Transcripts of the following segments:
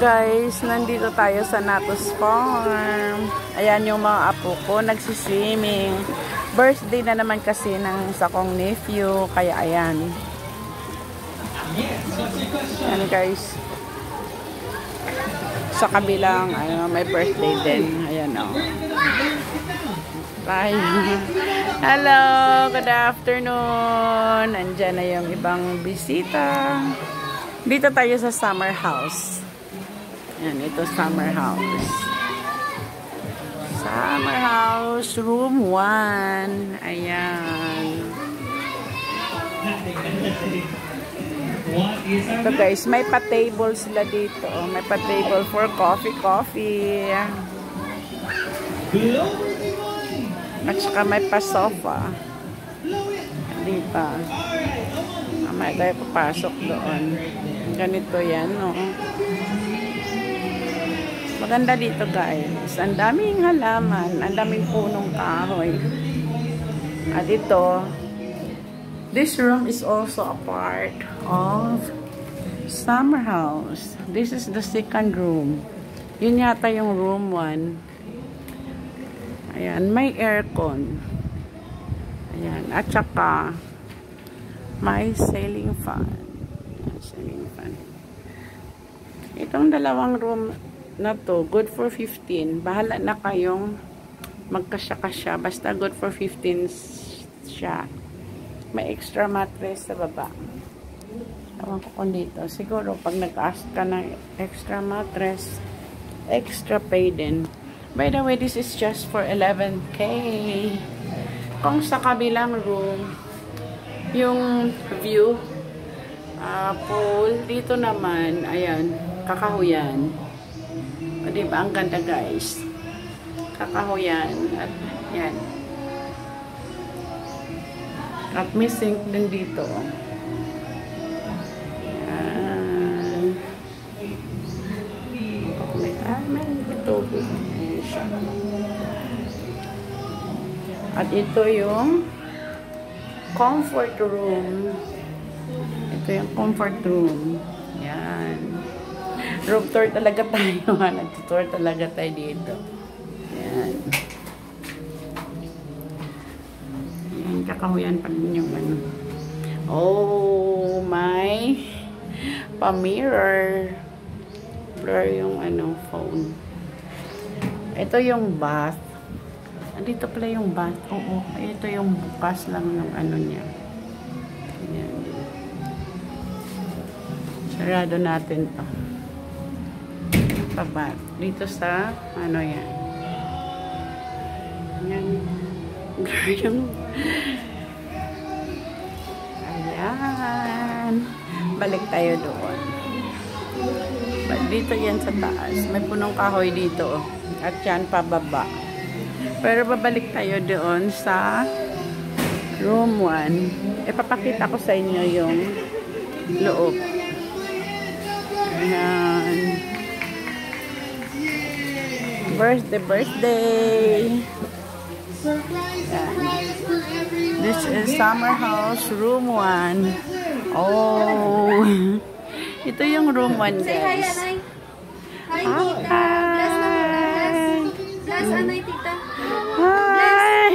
Guys, nandito tayo sa Natos Farm. Ayan yung mga apo ko, nagsiswimming. Birthday na naman kasi ng sakong nephew, kaya ayan. Ayan guys. Sa kabilang, may birthday din. Ayan o. Bye. Hello, good afternoon. Andyan na yung ibang bisita. Dito tayo sa summer house. Yan, ito summer house. Summer house, room 1. Ayan. Ito guys, may pa-table sila dito. May pa-table for coffee. At saka may pa-sofa. Dito. Mamaya tayo papasok doon. Ganito yan, no? Maganda dito guys. Ang daming halaman. Ang daming punong kahoy. At ito, this room is also a part of summer house. This is the second room. Yun yata yung room 1. Ayan, may aircon. Ayan, at saka may ceiling fan. Ceiling fan. Itong dalawang room na to, good for 15. Bahala na kayong magkasya-kasya. Basta good for 15 siya. May extra mattress sa baba. Ewan ko kung dito. Siguro, pag nag-ask ka ng extra mattress, extra pay din. By the way, this is just for 11K. Kung sa kabilang room, yung view, pool, dito naman, ayan, kakahuyan. O, diba? Ang ganda guys. Kakahuyan. At yan. At may sink din dito. Yan. May tubig. At ito yung comfort room. Ito yung comfort room. Yan. Room tour talaga tayo. Nag-tour talaga tayo dito. Yan. Yan. Kakahuyan pa rin yung ano. Oh, my pa-mirror. Blur yung ano, phone. Ito yung bath. Dito pala yung bath. Oo. Ito yung bukas lang ng ano niya. Yan. Sarado natin to. Pabat. Dito sa ano yan. Yan. Yung ayan. Balik tayo doon. Dito yan sa taas. May punong kahoy dito. At yan pababa. Pero babalik tayo doon sa room 1. Ipapakita ko sa inyo yung loob. Ayan. Birthday. Ayan. This is summer house room 1. Oh. Ito yung room 1 guys. Hi, tita. Bless naman. Bless anay, tita. Hi!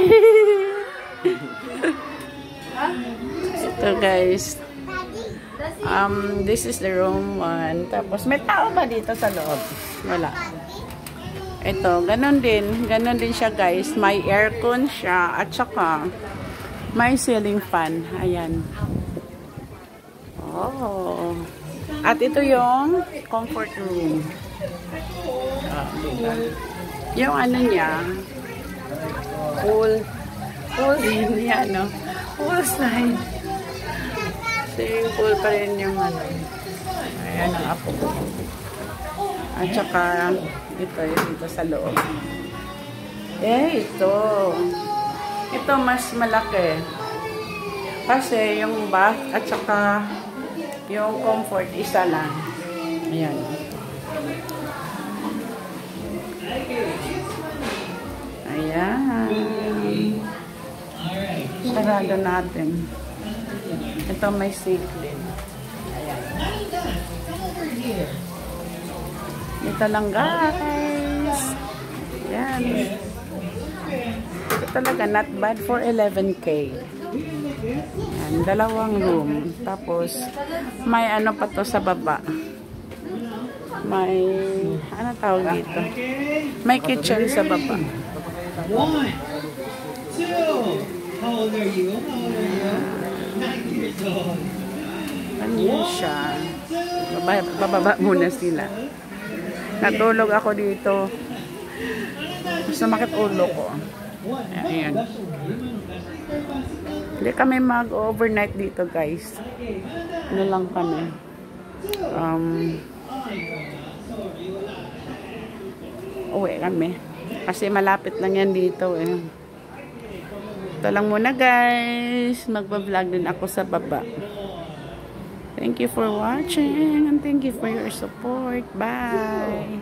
Ito guys. This is the room 1. Tapos may tao ba dito sa loob? Wala. Ito, ganun din. Ganun din siya guys. May aircon siya. At saka may ceiling fan. Ayan. Oh. At ito yung comfort room. Diba? Yung ano niya, pool din niya, no? Pool side. Swimming pool pa rin yung ano. Ayan ang apo ko. At saka, ito yung dito sa loob. Ito. Ito mas malaki. Kasi yung bath at saka yung comfort isa lang. Ayan. Ayan. Sarado natin. Ito may sink din. Ayan. Ito lang guys. Yan. Ito talaga not bad for 11K. Yan, dalawang room. Tapos may ano pa to sa baba. May ano tawag dito? May kitchen sa baba. 1, 2. How old are you? 9 years old. Ano siya? Bababa muna sila. Natulog ako dito. Sumakit ulo ko. Ayan. Hindi kami mag-overnight dito guys. Ano lang kami. Uwi kami. Kasi malapit lang yan dito eh. Ito lang muna guys. Magpa-vlog din ako sa baba. Thank you for watching and thank you for your support. Bye!